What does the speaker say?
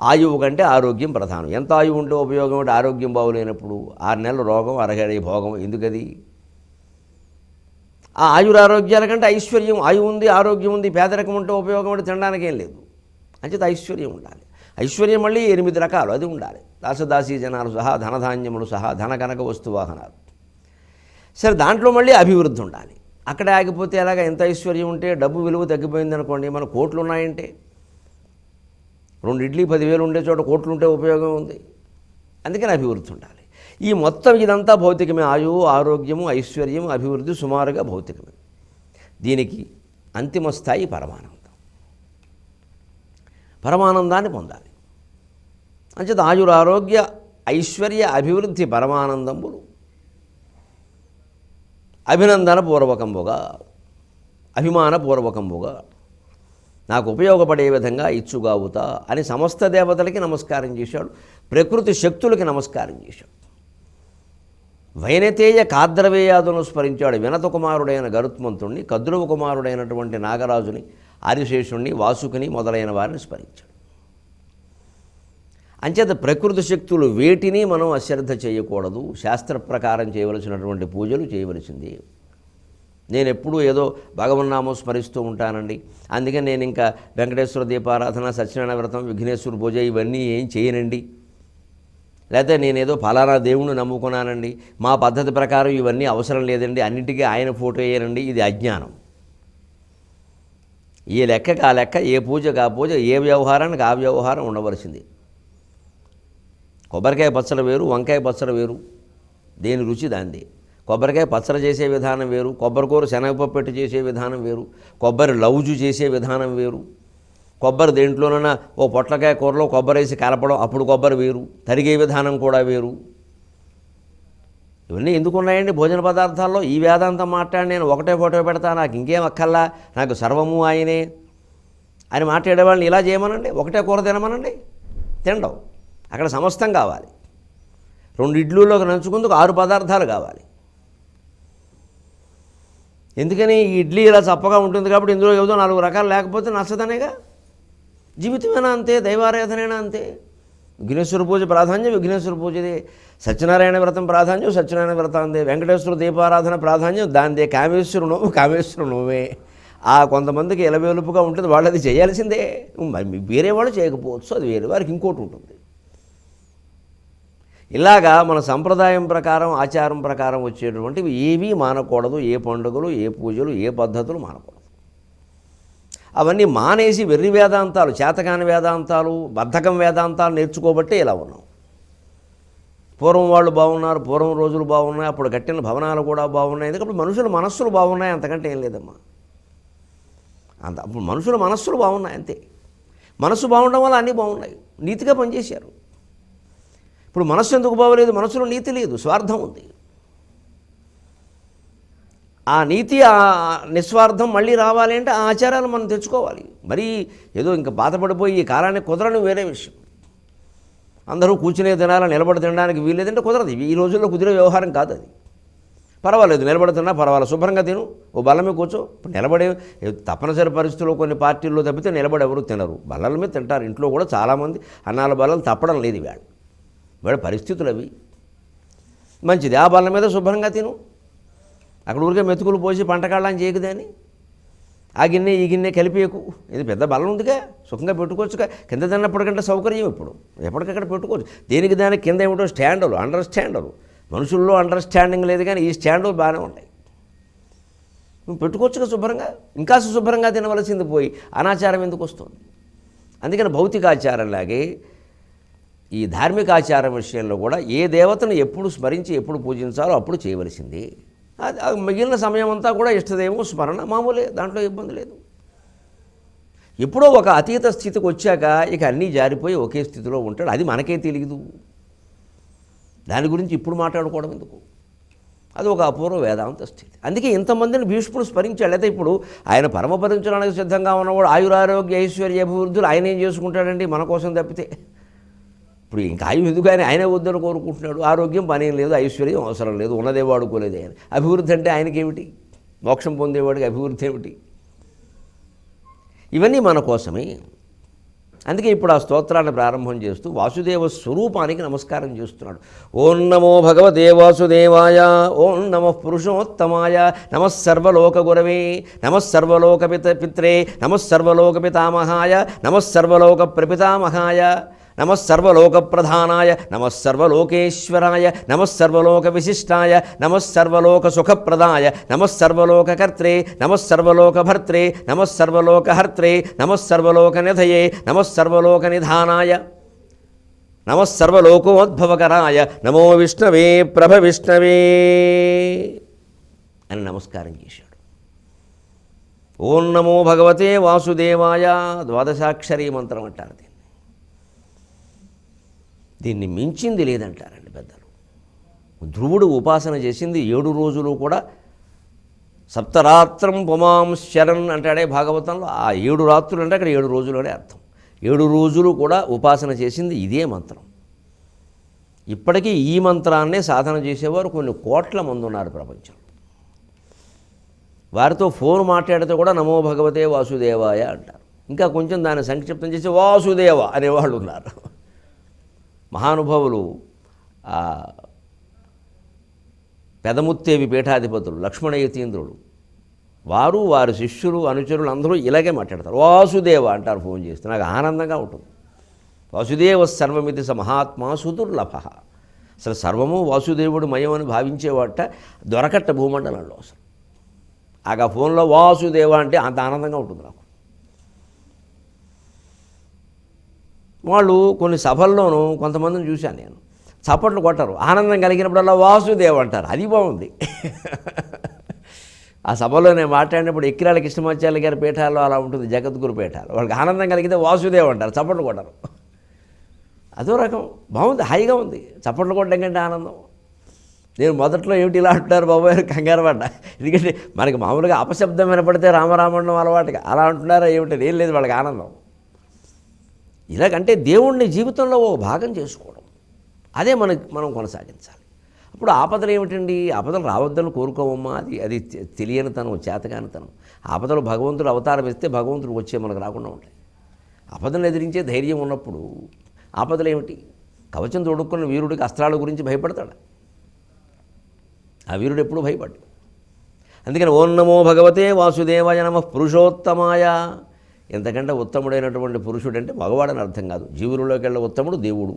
ఆయువు కంటే ఆరోగ్యం ప్రధానం. ఎంత ఆయువు ఉంటే ఉపయోగం అంటే ఆరోగ్యం బాగులేనప్పుడు 6 నెలల రోగం, అరగడి భోగం ఎందుకది? ఆ ఆయురారోగ్యాల కంటే ఐశ్వర్యం, ఆయువు ఉంది, ఆరోగ్యం ఉంది, పేదరికం ఉంటే ఉపయోగం అంటే తినడానికి ఏం లేదు. అంచేత ఐశ్వర్యం ఉండాలి. ఐశ్వర్యం మళ్ళీ 8 రకాలు, అది ఉండాలి. దాసదాసీ జనాలు సహా, ధనధాన్యములు సహా, ధన కనక వస్తువాహనాలు. సరే, దాంట్లో మళ్ళీ అభివృద్ధి ఉండాలి. అక్కడే ఆగిపోతే ఎలాగా? ఎంత ఐశ్వర్యం ఉంటే డబ్బు విలువ తగ్గిపోయింది అనుకోండి, మన కోట్లు ఉన్నాయంటే 2 ఇడ్లీ 10,000 ఉండే చోట కోట్లు ఉంటే ఉపయోగం ఉంది. అందుకని అభివృద్ధి ఉండాలి. ఈ మొత్తం ఇదంతా భౌతికమే. ఆయువు, ఆరోగ్యము, ఐశ్వర్యం, అభివృద్ధి సుమారుగా భౌతికమే. దీనికి అంతిమ స్థాయి పరమానందం. పరమానందాన్ని పొందాలి. అంచేత ఆయురారోగ్య ఐశ్వర్య అభివృద్ధి పరమానందములు అభినందనపూర్వకంబుగా, అభిమానపూర్వకంబుగా నాకు ఉపయోగపడే విధంగా ఇచ్చుగావుతా అని సమస్త దేవతలకి నమస్కారం చేశాడు. ప్రకృతి శక్తులకి నమస్కారం చేశాడు. వైనతేయ కాద్రవేయాదును స్మరించాడు. వినత కుమారుడైన గరుత్మంతుణ్ణి, కద్రువ కుమారుడైనటువంటి నాగరాజుని, ఆదిశేషుణ్ణి, వాసుకిని మొదలైన వారిని స్మరించాడు. అంచేత ప్రకృతి శక్తులు వేటిని మనం అశ్రద్ధ చేయకూడదు. శాస్త్ర ప్రకారం చేయవలసినటువంటి పూజలు చేయవలసింది. నేను ఎప్పుడూ ఏదో భగవన్నామం స్మరిస్తూ ఉంటానండి, అందుకని నేను ఇంకా వెంకటేశ్వర దీపారాధన, సత్యనారాయణ వ్రతం, విఘ్నేశ్వర పూజ ఇవన్నీ ఏం చేయనండి, లేకపోతే నేనేదో ఫలానా దేవుణ్ణి నమ్ముకున్నానండి, మా పద్ధతి ప్రకారం ఇవన్నీ అవసరం లేదండి, అన్నింటికీ ఆయన ఫోటో వేయనండి, ఇది అజ్ఞానం. ఏ లెక్కకి ఆ లెక్క, ఏ పూజకు ఆ పూజ, ఏ వ్యవహారానికి ఆ వ్యవహారం ఉండవలసింది. కొబ్బరికాయ పచ్చడి వేరు, వంకాయ పచ్చడి వేరు, దేని రుచి దాంది. కొబ్బరికాయ పచ్చడి చేసే విధానం వేరు, కొబ్బరికూర శనగపప్పు పెట్టి చేసే విధానం వేరు, కొబ్బరి లౌజు చేసే విధానం వేరు, కొబ్బరి దేంట్లోనైనా ఓ పొట్లకాయ కూరలో కొబ్బరి వేసి కలపడం, అప్పుడు కొబ్బరి వేరు, తరిగే విధానం కూడా వేరు. ఇవన్నీ ఎందుకు ఉన్నాయండి భోజన పదార్థాల్లో? ఈ వేదాంతం మాట్లాడి నేను ఒకటే ఫోటో పెడతా, నాకు ఇంకేం అక్కల్లా, నాకు సర్వము ఆయనే అని మాట్లాడేవాళ్ళని ఇలా చేయమనండి, ఒకటే కూర తినమనండి, తినడం. అక్కడ సమస్తం కావాలి. 2 ఇడ్లీలోకి నంచుకుందుకు 6 పదార్థాలు కావాలి. ఎందుకని? ఈ ఇడ్లీ ఇలా చప్పగా ఉంటుంది కాబట్టి ఇందులో ఏదో 4 రకాలు లేకపోతే నచ్చదనేగా. జీవితమైనా అంతే, దైవారాధనైనా అంతే. విఘ్నేశ్వర పూజ ప్రాధాన్యం విఘ్నేశ్వర పూజదే, సత్యనారాయణ వ్రతం ప్రాధాన్యం సత్యనారాయణ వ్రతందే, వెంకటేశ్వర దీపారాధన ప్రాధాన్యం దాందే, కామేశ్వరు నువ్వే. ఆ కొంతమందికి ఎలవేలుపుగా ఉంటుంది, వాళ్ళు అది చేయాల్సిందే. వేరే వాళ్ళు చేయకపోవచ్చు, అది వేరే వారికి ఇంకోటి ఉంటుంది. ఇలాగా మన సంప్రదాయం ప్రకారం, ఆచారం ప్రకారం వచ్చేటువంటివి ఏవీ మానకూడదు. ఏ పండుగలు, ఏ పూజలు, ఏ పద్ధతులు మానకూడదు. అవన్నీ మానేసి వెర్రి వేదాంతాలు, చేతకాని వేదాంతాలు, బద్ధకం వేదాంతాలు నేర్చుకోబట్టే ఇలా ఉన్నాం. పూర్వం వాళ్ళు బాగున్నారు, పూర్వం రోజులు బాగున్నాయి, అప్పుడు కట్టిన భవనాలు కూడా బాగున్నాయి. ఎందుకంటే మనుషుల మనస్సులు బాగున్నాయి, అంతకంటే ఏం లేదమ్మా. అప్పుడు మనుషుల మనస్సులు బాగున్నాయి అంతే. మనస్సు బాగుండడం వల్ల అన్నీ బాగున్నాయి, నీతిగా పనిచేశారు. ఇప్పుడు మనస్సు ఎందుకు బాగోలేదు? మనస్సులో నీతి లేదు, స్వార్థం ఉంది. ఆ నీతి, ఆ నిస్వార్థం మళ్ళీ రావాలి అంటే ఆ ఆచారాలు మనం తెచ్చుకోవాలి. మరీ ఏదో ఇంకా బాధపడిపోయి ఈ కాలానికి కుదరని వేరే విషయం. అందరూ కూర్చునే తినాలా, నిలబడి తినడానికి వీల్లేదంటే కుదరదు. ఈ రోజుల్లో కుదిరే వ్యవహారం కాదు అది. పర్వాలేదు, నిలబడి తిన్నా పర్వాలేదు, శుభ్రంగా తిను, ఓ బల్ల మీద కూర్చో. ఇప్పుడు నిలబడే తప్పనిసరి పరిస్థితుల్లో కొన్ని పార్టీల్లో తప్పితే నిలబడి ఎవరు తినరు, బల్లల మీద తింటారు. ఇంట్లో కూడా చాలామంది అన్నాల బల్లలు తప్పడం లేదు వీళ్ళ పరిస్థితులు అవి. మంచిది, ఆ బల్ల మీద శుభ్రంగా తిను. అక్కడ ఊరికే మెతుకులు పోసి పంటకాళ్ళని చేయకుదని ఆ గిన్నె ఈ గిన్నె కలిపేయకు. ఇది పెద్ద బలం ఉందిగా, సుఖంగా పెట్టుకోవచ్చుగా. కింద తిన్నప్పటికంటే సౌకర్యం ఇప్పుడు, ఎప్పటికక్కడ పెట్టుకోవచ్చు. దేనికి దానికి కింద ఏమిటో స్టాండర్లు, అండర్స్టాండర్లు. మనుషుల్లో అండర్స్టాండింగ్ లేదు కానీ ఈ స్టాండర్లు బాగానే ఉంటాయి. నువ్వు పెట్టుకోవచ్చుగా శుభ్రంగా. ఇంకా శుభ్రంగా తినవలసింది పోయి అనాచారం ఎందుకు వస్తుంది? అందుకని భౌతికాచారంలాగే ఈ ధార్మిక ఆచారం విషయంలో కూడా ఏ దేవతను ఎప్పుడు స్మరించి ఎప్పుడు పూజించాలో అప్పుడు చేయవలసింది. మిగిలిన సమయం అంతా కూడా ఇష్టదేవం స్మరణ మామూలే, దాంట్లో ఇబ్బంది లేదు. ఎప్పుడో ఒక అతీత స్థితికి వచ్చాక ఇక అన్నీ జారిపోయి ఒకే స్థితిలో ఉంటాడు. అది మనకే తెలియదు. దాని గురించి ఇప్పుడు మాట్లాడుకోవడం ఎందుకు? అది ఒక అపూర్వ వేదాంత స్థితి. అందుకే ఇంతమందిని భీష్ముడు స్మరించాడు. అయితే ఇప్పుడు ఆయన పరమపదించడానికి సిద్ధంగా ఉన్నవాడు ఆయురారోగ్య ఐశ్వర్య అభివృద్ధులు ఆయన ఏం చేసుకుంటాడండి మన కోసం తప్పితే? ఇప్పుడు ఇంకా ఆయువు ఎందుకు ఆయనే వద్దని కోరుకుంటున్నాడు. ఆరోగ్యం పనేం లేదు, ఐశ్వర్యం అవసరం లేదు, ఉన్నదే వాడుకోలేదు ఆయన. అభివృద్ధి అంటే ఆయనకేమిటి? మోక్షం పొందేవాడికి అభివృద్ధి ఏమిటి? ఇవన్నీ మన కోసమే. అందుకే ఇప్పుడు ఆ స్తోత్రాన్ని ప్రారంభం చేస్తూ వాసుదేవ స్వరూపానికి నమస్కారం చేస్తున్నాడు. ఓం నమో భగవతే వాసుదేవాయ, ఓం నమః పురుషోత్తమాయ, నమః సర్వలోక గురవే, నమః సర్వలోక పిత్రే, నమః సర్వలోక పితామహాయ, నమః సర్వలోక ప్రపితామహాయ, నమః సర్వలోక ప్రధానాయ, నమః సర్వలోకేశ్వరాయ, నమః సర్వలోక విశిష్టాయ, నమః సర్వలోక సుఖప్రదాయ, నమః సర్వలోక కర్త్రే, నమః సర్వలోక భర్త్రే, నమః సర్వలోక హర్త్రే, నమః సర్వలోక నిధయే, నమః సర్వలోక నిధానాయ, నమః సర్వలోకోద్భవకరాయ, నమో విష్ణవే ప్రభ విష్ణవే అని నమస్కారం చేశాడు. ఓం నమో భగవతే వాసుదేవాయ ద్వాదశాక్షరీ మంత్రం అంటారు. దీన్ని మించింది లేదంటారండి పెద్దలు. ధ్రువుడు ఉపాసన చేసింది 7 రోజులు కూడా. సప్తరాత్రం పుమాం శరణ్ అంటాడే భాగవతంలో. ఆ 7 రాత్రులు అంటే అక్కడ 7 రోజులు అనే అర్థం. 7 రోజులు కూడా ఉపాసన చేసింది ఇదే మంత్రం. ఇప్పటికీ ఈ మంత్రాన్నే సాధన చేసేవారు కొన్ని కోట్ల మంది ఉన్నారు ప్రపంచంలో. వారితో ఫోన్ మాట్లాడితే కూడా నమో భగవతే వాసుదేవాయ అంటారు. ఇంకా కొంచెం దాన్ని సంక్షిప్తం చేసి వాసుదేవ అనేవాళ్ళు ఉన్నారు. మహానుభావులు పెదముత్తేవి పీఠాధిపతులు లక్ష్మణయతీంద్రుడు, వారు వారి శిష్యులు అనుచరులు అందరూ ఇలాగే మాట్లాడతారు. వాసుదేవ అంటారు ఫోన్ చేస్తే. నాకు ఆనందంగా ఉంటుంది. వాసుదేవ సర్వమితి స మహాత్మా సుదుర్లభ. అసలు సర్వము వాసుదేవుడు మయం అని భావించేవాట దొరకట్ట భూమండలంలో. అసలు ఆ ఫోన్లో వాసుదేవ అంటే అంత ఆనందంగా ఉంటుంది నాకు. వాళ్ళు కొన్ని సభల్లోనూ కొంతమందిని చూశాను నేను, చప్పట్లు కొట్టరు, ఆనందం కలిగినప్పుడల్లా వాసుదేవ్ అంటారు. అది బాగుంది. ఆ సభలో నేను మాట్లాడినప్పుడు ఎక్కిరాల కృష్ణమాచార్య గారి పీఠాల్లో అలా ఉంటుంది, జగద్గురు పీఠాలు. వాళ్ళకి ఆనందం కలిగితే వాసుదేవ్ అంటారు, చప్పట్లు కొట్టరు. అదో రకం బాగుంది, హాయిగా ఉంది. చప్పట్లు కొట్టడం కంటే ఆనందం. నేను మొదట్లో ఏమిటి ఇలా అంటున్నారు బాబాయ్ కంగారు పడ్డా. ఎందుకంటే మనకి మామూలుగా అపశబ్దం వినపడితే రామరామణం అలవాటుగా అలా అంటున్నారా ఏమిటి, ఏం లేదు వాళ్ళకి ఆనందం. ఇలాగంటే దేవుణ్ణి జీవితంలో ఓ భాగం చేసుకోవడం, అదే మనం కొనసాగించాలి. అప్పుడు ఆపదలు ఏమిటండి? ఆపదలు రావద్దని కోరుకోవమ్మా, అది తెలియనితనం, చేతగానితనం. ఆపదలు భగవంతుడు అవతారం ఇస్తే భగవంతుడు వచ్చే మనకు రాకుండా ఉంటాయి. ఆపదలను ఎదిరించే ధైర్యం ఉన్నప్పుడు ఆపదలు ఏమిటి? కవచం తొడుక్కున్న వీరుడికి అస్త్రాల గురించి భయపడతాడు? ఆ వీరుడు ఎప్పుడు భయపడ్డు. అందుకని ఓం నమో భగవతే వాసుదేవాయ నమః పురుషోత్తమాయ. ఎంతకంటే ఉత్తముడైనటువంటి పురుషుడు అంటే మగవాడని అర్థం కాదు. జీవులలోకి వెళ్ళే ఉత్తముడు దేవుడు.